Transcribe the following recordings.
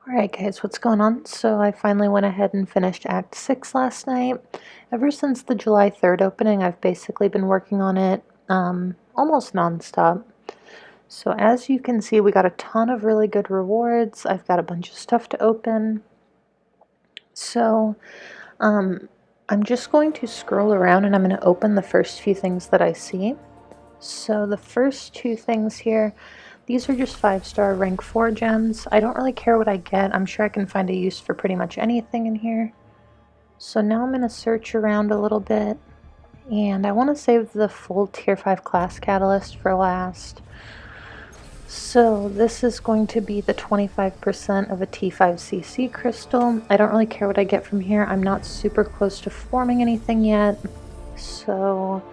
Alright guys, what's going on? So I finally went ahead and finished Act 6 last night. Ever since the July 3rd opening, I've basically been working on it almost non-stop. So as you can see, we got a ton of really good rewards. I've got a bunch of stuff to open. So I'm just going to scroll around and I'm going to open the first few things that I see. So the first two things here, these are just 5-star rank 4 gems. I don't really care what I get. I'm sure I can find a use for pretty much anything in here. So now I'm going to search around a little bit. And I want to save the full tier 5 class catalyst for last. So this is going to be the 25% of a T5CC crystal. I don't really care what I get from here. I'm not super close to forming anything yet. So,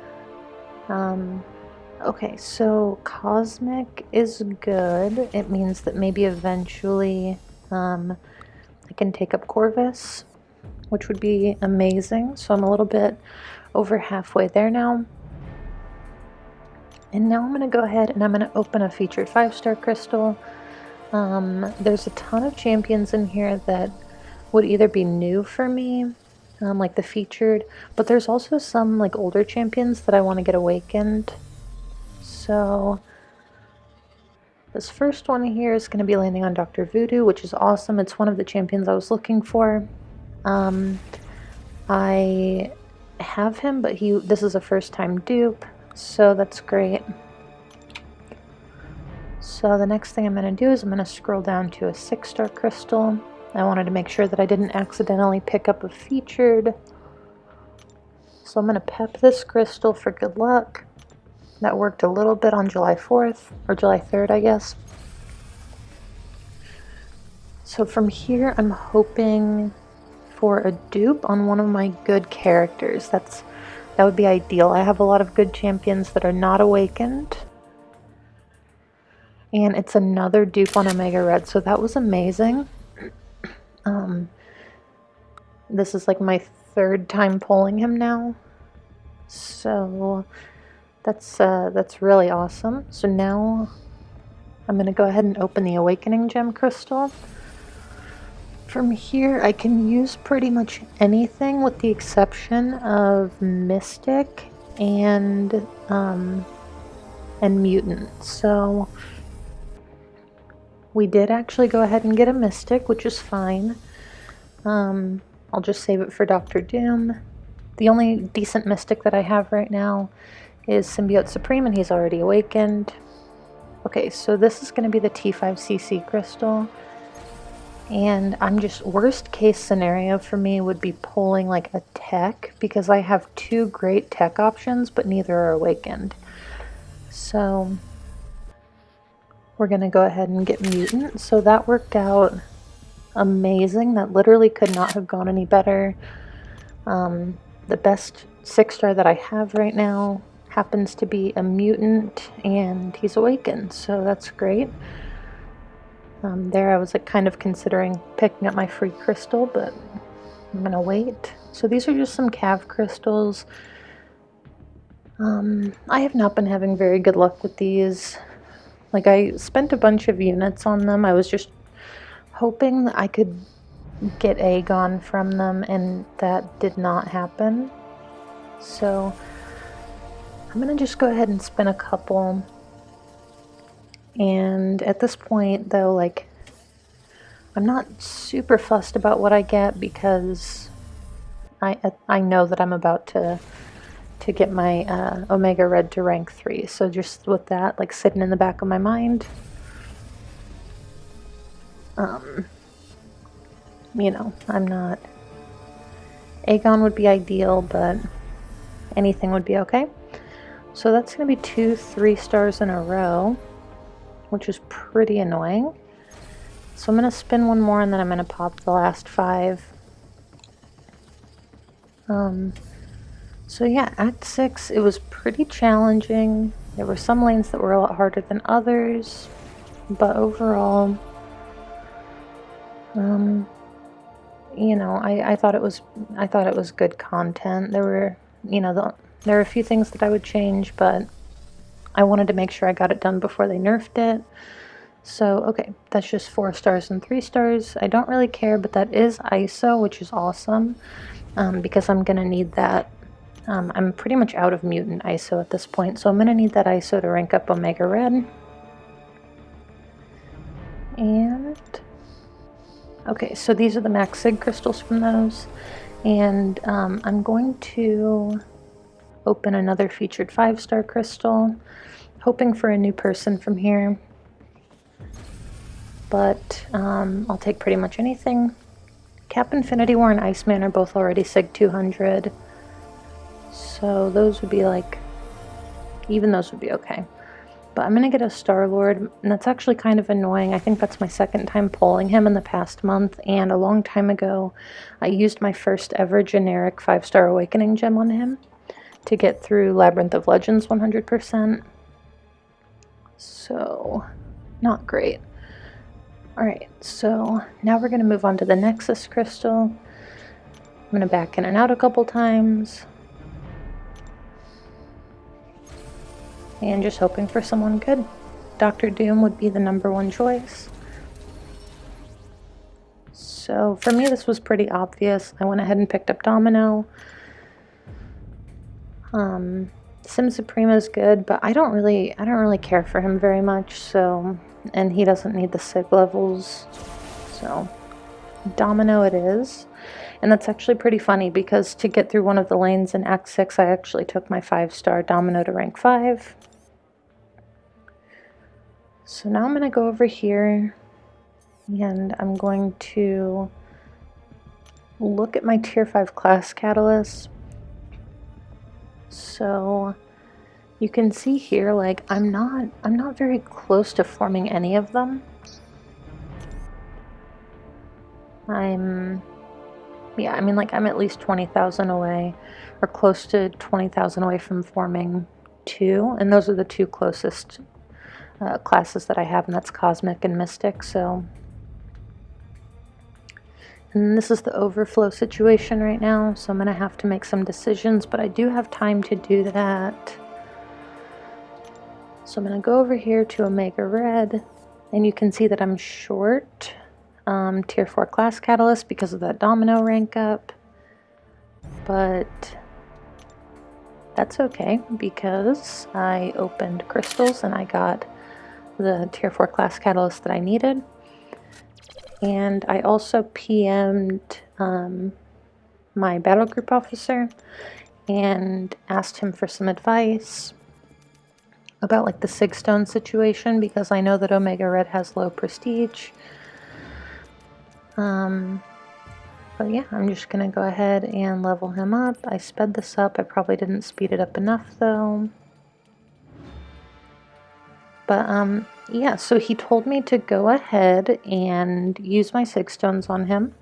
okay, so Cosmic is good. It means that maybe eventually I can take up Corvus, which would be amazing. So I'm a little bit over halfway there now. And now I'm going to go ahead and I'm going to open a featured 5-star crystal. There's a ton of champions in here that would either be new for me, like the featured, but there's also some like older champions that I want to get awakened. So this first one here is going to be landing on Dr. Voodoo, which is awesome. It's one of the champions I was looking for. I have him, but this is a first time dupe, so that's great. So the next thing I'm going to do is I'm going to scroll down to a 6-star crystal. I wanted to make sure that I didn't accidentally pick up a featured. So I'm going to pep this crystal for good luck. That worked a little bit on July 4th, or July 3rd, I guess. So from here, I'm hoping for a dupe on one of my good characters. That would be ideal. I have a lot of good champions that are not awakened. And it's another dupe on Omega Red, so that was amazing. This is like my 3rd time pulling him now. So that's really awesome. So now I'm going to go ahead and open the Awakening Gem Crystal. From here, I can use pretty much anything with the exception of Mystic and Mutant. So we did actually go ahead and get a Mystic, which is fine. I'll just save it for Dr. Doom. The only decent Mystic that I have right now is Symbiote Supreme, and he's already awakened. Okay, so this is going to be the T5CC crystal. And I'm just, worst case scenario for me would be pulling like a tech, because I have 2 great tech options, but neither are awakened. So we're going to go ahead and get Mutant. So that worked out amazing. That literally could not have gone any better. The best 6-star that I have right now happens to be a Mutant, and he's awakened, so that's great. There I was like kind of considering picking up my free crystal, but I'm gonna wait. So these are just some Cav crystals. I have not been having very good luck with these. Like, I spent a bunch of units on them. I was just hoping that I could get Aegon from them, and that did not happen. So I'm gonna just go ahead and spin a couple. And at this point, though, like, I'm not super fussed about what I get, because I know that I'm about to get my Omega Red to rank 3. So just with that, like, sitting in the back of my mind, you know, I'm not... Aegon would be ideal, but anything would be okay. So that's going to be 2 3-stars in a row, which is pretty annoying. So I'm going to spin one more, and then I'm going to pop the last 5. So yeah, Act 6, it was pretty challenging. There were some lanes that were a lot harder than others, but overall, you know, I thought it was good content. There were, you know, there were a few things that I would change, but I wanted to make sure I got it done before they nerfed it. So, okay, that's just 4 stars and 3 stars. I don't really care, but that is ISO, which is awesome, because I'm going to need that. I'm pretty much out of mutant ISO at this point, so I'm going to need that ISO to rank up Omega Red. And, okay, so these are the max sig crystals from those. And I'm going to open another featured 5-star crystal, hoping for a new person from here. But I'll take pretty much anything. Cap Infinity War and Iceman are both already Sig 200. So those would be like, even those would be okay. But I'm going to get a Star-Lord, and that's actually kind of annoying. I think that's my second time pulling him in the past month, and a long time ago I used my first ever generic 5-star Awakening gem on him to get through Labyrinth of Legends 100%. So, not great. Alright, so now we're going to move on to the Nexus crystal. I'm going to back in and out a couple times. And just hoping for someone good. Dr. Doom would be the #1 choice. So for me this was pretty obvious. I went ahead and picked up Domino. Sim Supreme is good, but I don't really care for him very much, so, and he doesn't need the Sig levels. So Domino it is. And that's actually pretty funny because to get through one of the lanes in Act 6 I actually took my 5-star Domino to rank 5. So now I'm going to go over here and I'm going to look at my tier 5 class catalysts. So you can see here, like, I'm not very close to forming any of them. I'm at least 20,000 away, or close to 20,000 away from forming 2, and those are the 2 closest classes that I have, and that's Cosmic and Mystic. So, and this is the overflow situation right now, so I'm going to have to make some decisions, but I do have time to do that. So I'm going to go over here to Omega Red, and you can see that I'm short tier 4 class catalyst because of that Domino rank up, but that's okay because I opened crystals and I got the tier 4 class catalyst that I needed. And I also PM'd my battle group officer and asked him for some advice about like the Sigstone situation because I know that Omega Red has low prestige. But yeah, I'm just gonna go ahead and level him up. I sped this up. I probably didn't speed it up enough though. But yeah, so he told me to go ahead and use my Sig Stones on him.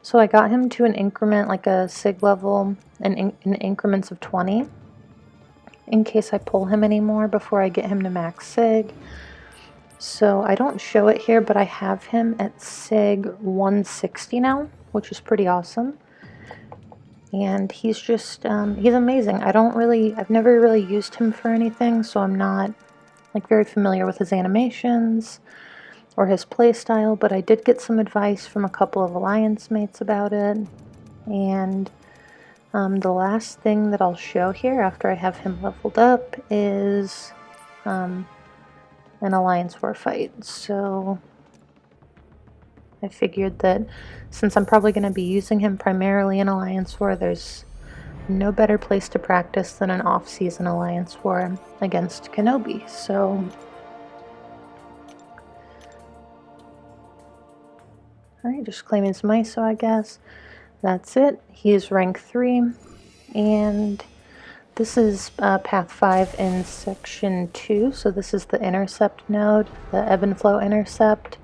So I got him to an increment, like a Sig level, in increments of 20, in case I pull him anymore before I get him to max Sig. So I don't show it here, but I have him at Sig 160 now, which is pretty awesome. And he's just, he's amazing. I've never really used him for anything, so I'm not like very familiar with his animations or his playstyle, but I did get some advice from a couple of alliance mates about it. And the last thing that I'll show here after I have him leveled up is an alliance war fight. So I figured that since I'm probably going to be using him primarily in alliance war, there's no better place to practice than an off-season alliance war against Kenobi. So alright, just claiming some ISO, I guess. That's it. He's rank 3, and this is path 5 in section 2, so this is the intercept node, the ebb and flow intercept,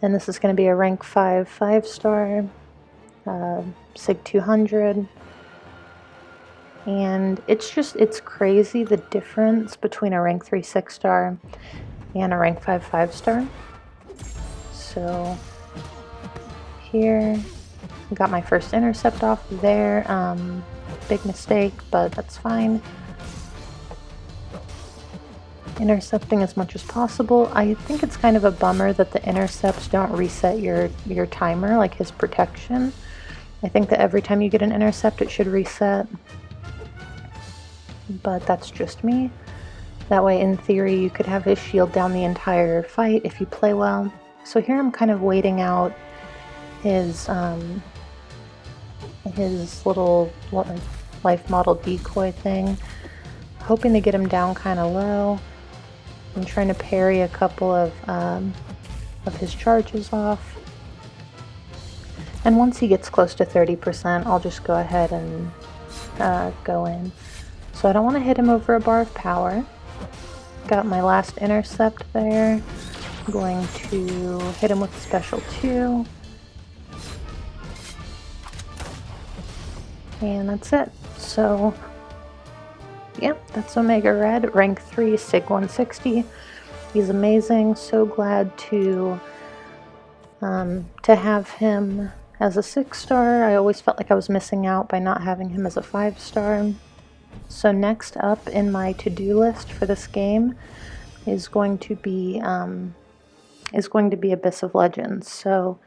and this is going to be a rank 5 5-star, Sig 200. And it's crazy the difference between a rank 3 6-star and a rank 5 5-star. So here, I got my first intercept off there. Big mistake, but that's fine. intercepting as much as possible. I think it's kind of a bummer that the intercepts don't reset your timer, like his protection. I think that every time you get an intercept it should reset, but that's just me. That way, in theory, you could have his shield down the entire fight if you play well. So here I'm kind of waiting out his little life model decoy thing, hoping to get him down kind of low. I'm trying to parry a couple of his charges off. And once he gets close to 30%, I'll just go ahead and go in. So I don't want to hit him over a bar of power. Got my last intercept there. I'm going to hit him with special 2. And that's it. So yeah, that's Omega Red, rank 3, Sig 160. He's amazing. So glad to have him as a 6-star. I always felt like I was missing out by not having him as a 5-star. So next up in my to-do list for this game is going to be Abyss of Legends. So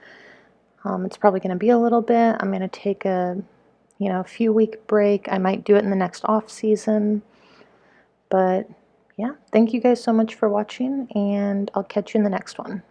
it's probably going to be a little bit. I'm going to take a few week break. I might do it in the next off season. But yeah, thank you guys so much for watching, and I'll catch you in the next one.